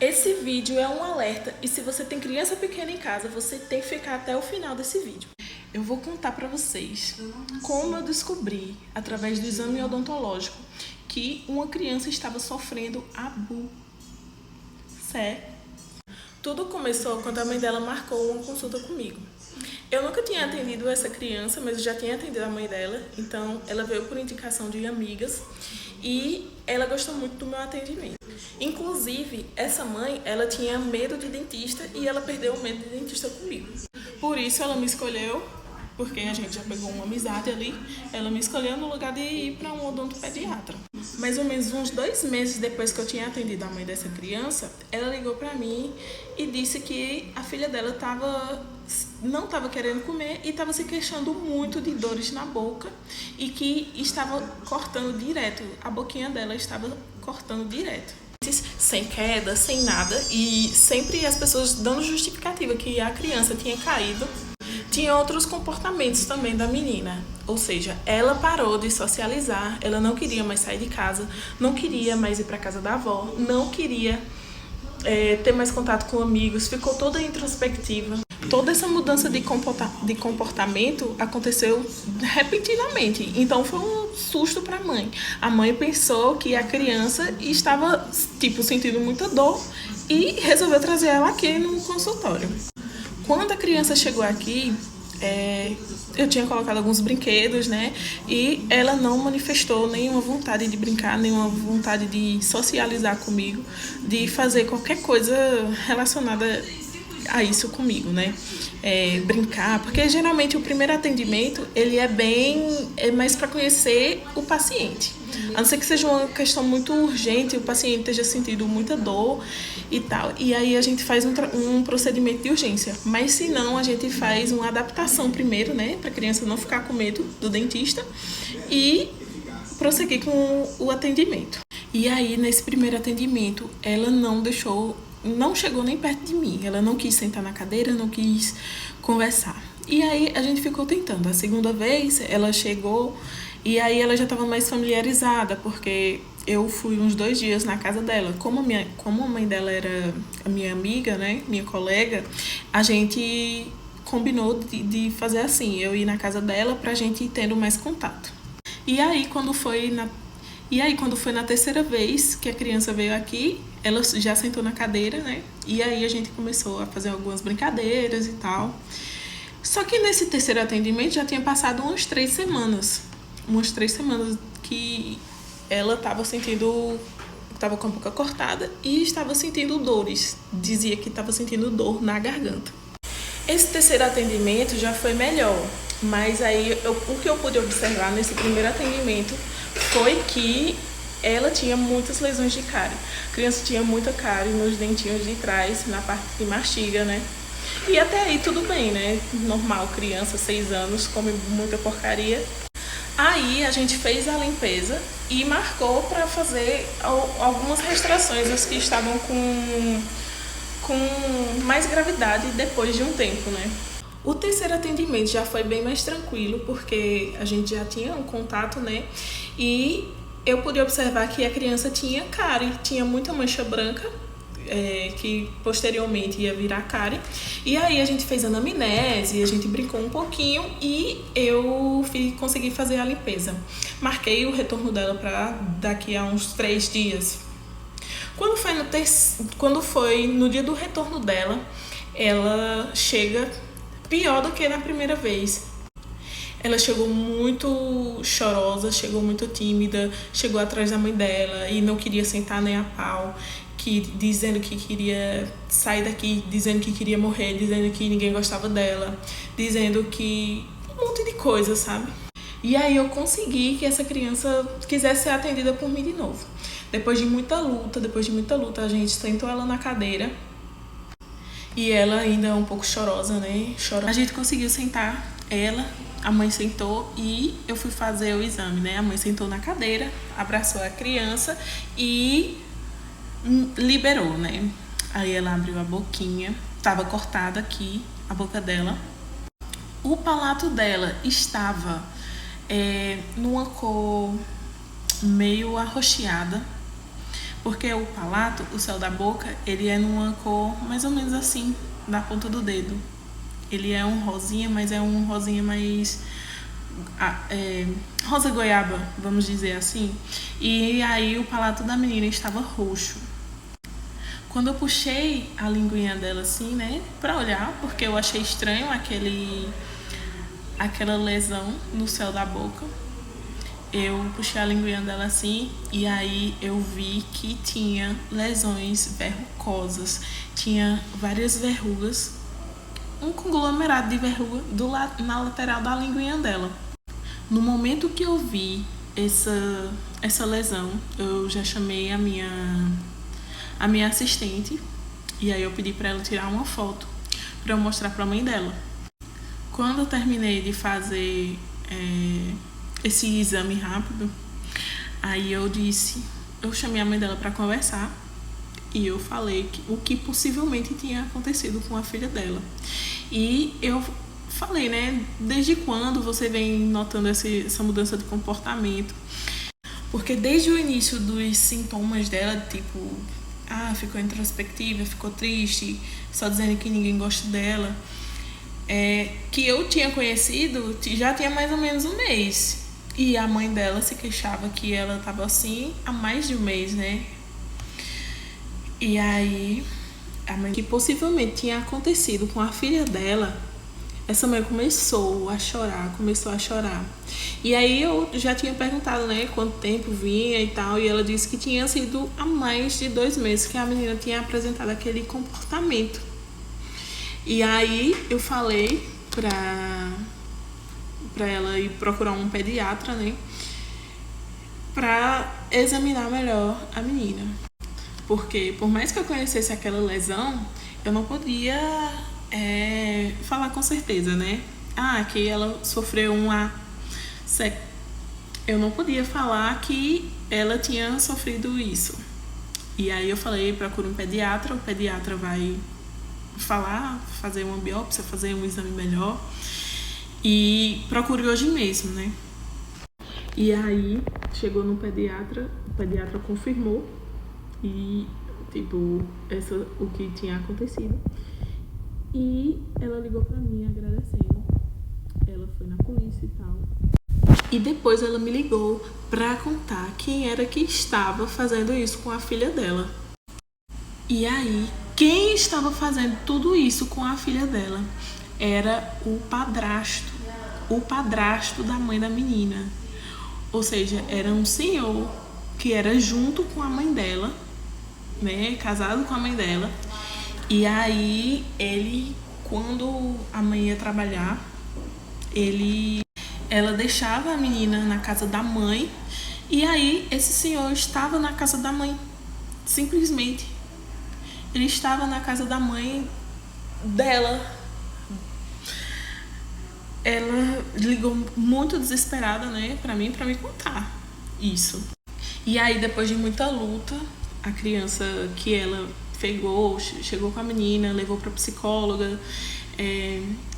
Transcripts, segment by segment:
Esse vídeo é um alerta e se você tem criança pequena em casa, você tem que ficar até o final desse vídeo. Eu vou contar pra vocês como eu descobri, através do exame odontológico, que uma criança estava sofrendo abuso. Tudo começou quando a mãe dela marcou uma consulta comigo. Eu nunca tinha atendido essa criança, mas eu já tinha atendido a mãe dela, então ela veio por indicação de amigas e ela gostou muito do meu atendimento. Inclusive, essa mãe, ela tinha medo de dentista e ela perdeu o medo de dentista comigo. Por isso ela me escolheu, porque a gente já pegou uma amizade ali, ela me escolheu no lugar de ir para um odontopediatra. Mais ou menos uns 2 meses depois que eu tinha atendido a mãe dessa criança, ela ligou para mim e disse que a filha dela não estava querendo comer e estava se queixando muito de dores na boca e que estava cortando direto, a boquinha dela estava cortando direto. Sem queda, sem nada, e sempre as pessoas dando justificativa que a criança tinha caído. Tinha outros comportamentos também da menina, ou seja, ela parou de socializar, ela não queria mais sair de casa, não queria mais ir para casa da avó, não queria ter mais contato com amigos, ficou toda introspectiva. Toda essa mudança de comportamento aconteceu repentinamente, então foi um susto para a mãe. A mãe pensou que a criança estava sentindo muita dor e resolveu trazer ela aqui no consultório. Quando a criança chegou aqui, eu tinha colocado alguns brinquedos, né? E ela não manifestou nenhuma vontade de brincar, nenhuma vontade de socializar comigo, de fazer qualquer coisa relacionada a isso comigo, né? Brincar, porque geralmente o primeiro atendimento ele é mais para conhecer o paciente. A não ser que seja uma questão muito urgente, o paciente esteja sentindo muita dor e tal. E aí a gente faz um procedimento de urgência. Mas se não, a gente faz uma adaptação primeiro, né? Para a criança não ficar com medo do dentista e prosseguir com o atendimento. E aí, nesse primeiro atendimento, ela não chegou nem perto de mim. Ela não quis sentar na cadeira, não quis conversar. E aí a gente ficou tentando. A segunda vez ela chegou e aí ela já estava mais familiarizada, porque eu fui uns 2 dias na casa dela. Como a mãe dela era a minha amiga, né, minha colega, a gente combinou de fazer assim, eu ir na casa dela pra gente ir tendo mais contato. E aí quando foi na terceira vez que a criança veio aqui, ela já sentou na cadeira, né? E aí a gente começou a fazer algumas brincadeiras e tal. Só que nesse terceiro atendimento já tinha passado umas 3 semanas. Umas 3 semanas que ela estava com a boca cortada e estava sentindo dores. Dizia que estava sentindo dor na garganta. Esse terceiro atendimento já foi melhor, mas aí o que eu pude observar nesse primeiro atendimento foi que ela tinha muitas lesões de cárie. A criança tinha muita cárie nos dentinhos de trás, na parte que mastiga, né? E até aí tudo bem, né? Normal, criança, 6 anos, come muita porcaria. Aí a gente fez a limpeza e marcou para fazer algumas restaurações, os que estavam com mais gravidade depois de um tempo, né? O terceiro atendimento já foi bem mais tranquilo, porque a gente já tinha um contato, né? E eu pude observar que a criança tinha cárie, tinha muita mancha branca, que posteriormente ia virar cárie. E aí a gente fez anamnese, a gente brincou um pouquinho e eu consegui fazer a limpeza. Marquei o retorno dela para daqui a uns 3 dias. Quando foi no dia do retorno dela, ela chega pior do que na primeira vez. Ela chegou muito chorosa, chegou muito tímida, chegou atrás da mãe dela e não queria sentar nem a pau, dizendo que queria sair daqui, dizendo que queria morrer, dizendo que ninguém gostava dela, dizendo que um monte de coisa, sabe? E aí eu consegui que essa criança quisesse ser atendida por mim de novo. Depois de muita luta, a gente sentou ela na cadeira e ela ainda é um pouco chorosa, né? A gente conseguiu sentar ela, a mãe sentou e eu fui fazer o exame, né? A mãe sentou na cadeira, abraçou a criança e liberou, né? Aí ela abriu a boquinha, estava cortada aqui a boca dela. O palato dela estava numa cor meio arroxeada, Porque o palato, o céu da boca, ele é numa cor mais ou menos assim, da ponta do dedo. Ele é um rosinha, mas é um rosinha mais rosa goiaba, vamos dizer assim. E aí o palato da menina estava roxo. Quando eu puxei a linguinha dela assim, né, pra olhar, porque eu achei estranho aquela lesão no céu da boca, eu puxei a linguinha dela assim e aí eu vi que tinha lesões verrucosas, tinha várias verrugas, um conglomerado de verruga na lateral da linguinha dela. No momento que eu vi essa lesão, eu já chamei a minha assistente e aí eu pedi para ela tirar uma foto para eu mostrar para a mãe dela. Quando eu terminei de fazer esse exame rápido, aí eu chamei a mãe dela para conversar e eu falei o que possivelmente tinha acontecido com a filha dela. E eu falei, né, desde quando você vem notando essa mudança de comportamento? Porque desde o início dos sintomas dela, tipo, ficou introspectiva, ficou triste, só dizendo que ninguém gosta dela, que eu tinha conhecido, já tinha mais ou menos um mês. E a mãe dela se queixava que ela estava assim há mais de um mês, né? E aí, a mãe que possivelmente tinha acontecido com a filha dela, essa mãe começou a chorar. E aí eu já tinha perguntado, né, quanto tempo vinha e tal, e ela disse que tinha sido há mais de 2 meses que a menina tinha apresentado aquele comportamento. E aí eu falei pra ela ir procurar um pediatra, né, pra examinar melhor a menina. Porque por mais que eu conhecesse aquela lesão, eu não podia falar com certeza, né? Que ela sofreu eu não podia falar que ela tinha sofrido isso. E aí eu falei, procura um pediatra, o pediatra vai fazer uma biópsia, fazer um exame melhor. E procure hoje mesmo, né? E aí chegou no pediatra, o pediatra confirmou e o que tinha acontecido. E ela ligou pra mim agradecendo. Ela foi na polícia e tal. E depois ela me ligou pra contar quem era que estava fazendo isso com a filha dela. E aí, quem estava fazendo tudo isso com a filha dela era o padrasto da mãe da menina. Ou seja, era um senhor que era junto com a mãe dela, né, casado com a mãe dela. E aí, ele, quando a mãe ia trabalhar, ela deixava a menina na casa da mãe. E aí, esse senhor estava na casa da mãe. Simplesmente. Ele estava na casa da mãe dela. Ela ligou muito desesperada, né, pra me contar isso. E aí, depois de muita luta, a criança que ela pegou, chegou com a menina, levou pra psicóloga,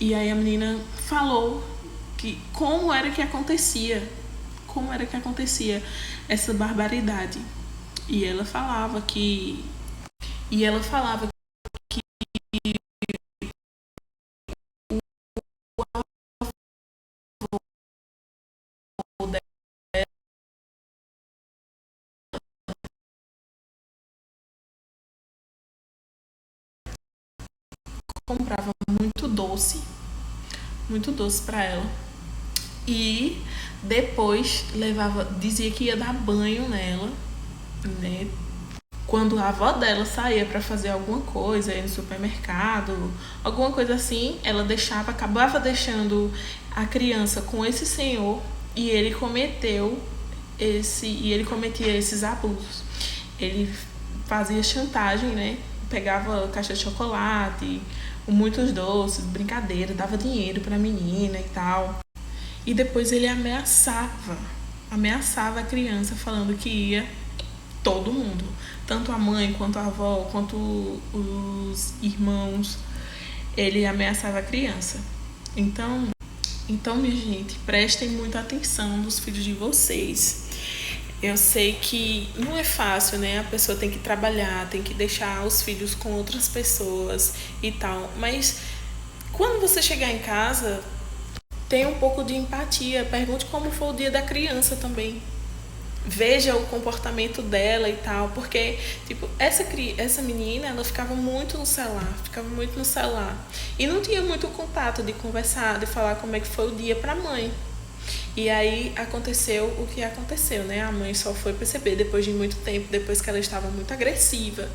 e aí a menina falou que como era que acontecia essa barbaridade. E ela falava que o avô comprava muito doce para ela. E depois dizia que ia dar banho nela, né? Quando a avó dela saía para fazer alguma coisa, ir no supermercado, alguma coisa assim, ela acabava deixando a criança com esse senhor e ele cometia esses abusos. Ele fazia chantagem, né? Pegava caixa de chocolate, muitos doces, brincadeira, dava dinheiro pra menina e tal. E depois ele ameaçava a criança, falando que ia todo mundo, tanto a mãe, quanto a avó, quanto os irmãos. Ele ameaçava a criança. Então, minha gente, prestem muita atenção nos filhos de vocês. Eu sei que não é fácil, né? A pessoa tem que trabalhar, tem que deixar os filhos com outras pessoas e tal. Mas quando você chegar em casa, tenha um pouco de empatia. Pergunte como foi o dia da criança também. Veja o comportamento dela e tal, porque tipo, essa menina, ela ficava muito no celular, e não tinha muito contato de conversar, de falar como é que foi o dia para a mãe. E aí aconteceu o que aconteceu, né? A mãe só foi perceber depois de muito tempo, depois que ela estava muito agressiva,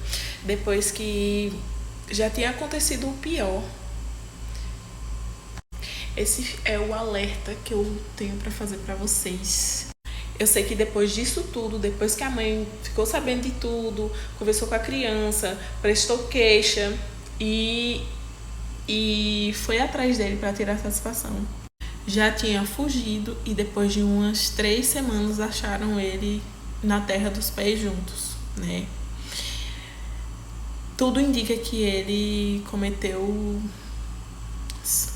depois que já tinha acontecido o pior. Esse é o alerta que eu tenho para fazer para vocês. Eu sei que depois disso tudo, depois que a mãe ficou sabendo de tudo, conversou com a criança, prestou queixa e foi atrás dele para tirar satisfação. Já tinha fugido e depois de umas 3 semanas acharam ele na terra dos pés juntos, né? Tudo indica que ele cometeu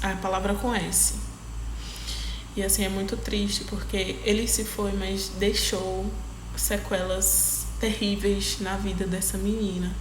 a palavra com S. E assim, é muito triste porque ele se foi, mas deixou sequelas terríveis na vida dessa menina.